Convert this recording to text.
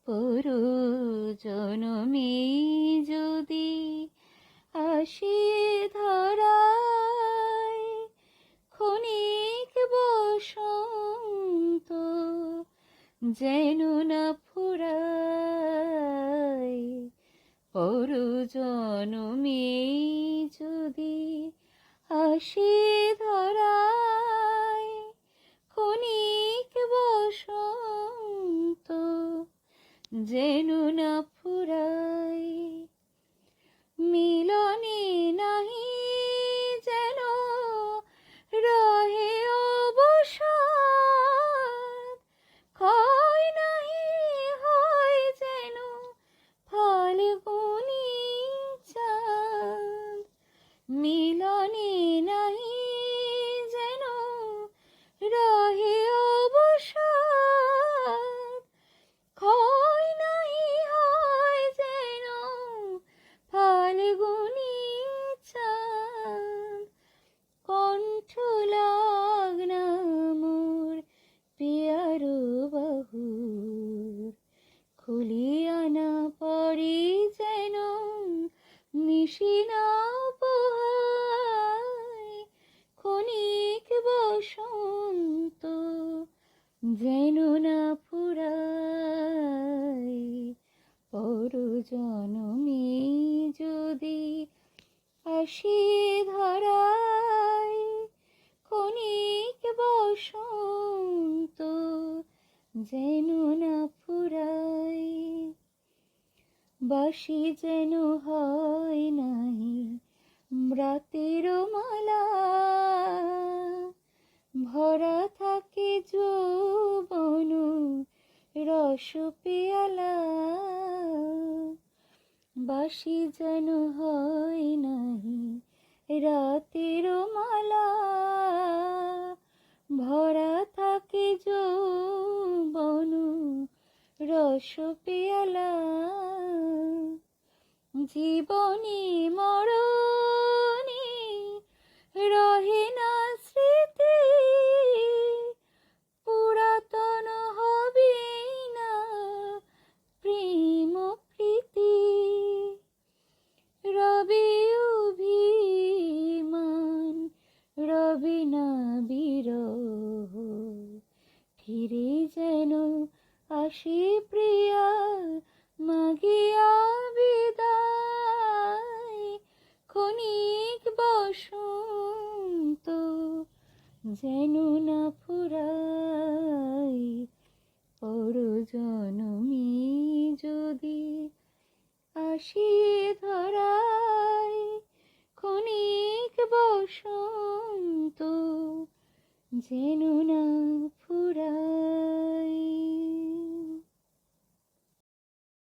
পরু জনমে যদি আসি ধরায় ক্ষণিক বসন্ত যেন না ফুরায়। পরু জনমে যদি আসি ধরায় ক্ষণিক বসন্ত যেন না ফুরায়। মিলনে নাহি যেন রহে অবসাদ, ক্ষয় নাহি হয় যেন ফাল্গুনী চাঁদ। মিলনে নাহি যেন রহে অবসাদ, ক্ষয় নাহি হয় যেন ফাল্গুনী চাঁদ। কণ্ঠ লাগনা মোর পিয়ার বাহুর, খুলিয়া না পড়ি যেন নিশিনা পোহায়। ক্ষণিক বসন্ত যেন না ফুরায়। পরু জনমে যদি আসি ধরায় ক্ষণিক বসন্ত যেন না ফুরায়। বাসি যেন হয় নাহি রাতের মালা, ভরা থাকে যৌবন রস পেয়ালা। বাসি যেন হয় নাহি রাতের মালা, ভরা থাকে যৌবন রস পেয়ালা। জীবনে মরণে রহে না স্মৃতি, পুরাতন হবে না প্রেম প্রীতি। রবে অভিমান, রবে না বিরহ, ফিরে যেন আসে প্রিয়া মাগিয়া বিদায়। ক্ষণিক বসন্ত যেন না ফুরায়। পরু জনমে যদি আসি ধরায় ক্ষণিক বসন্ত যেন না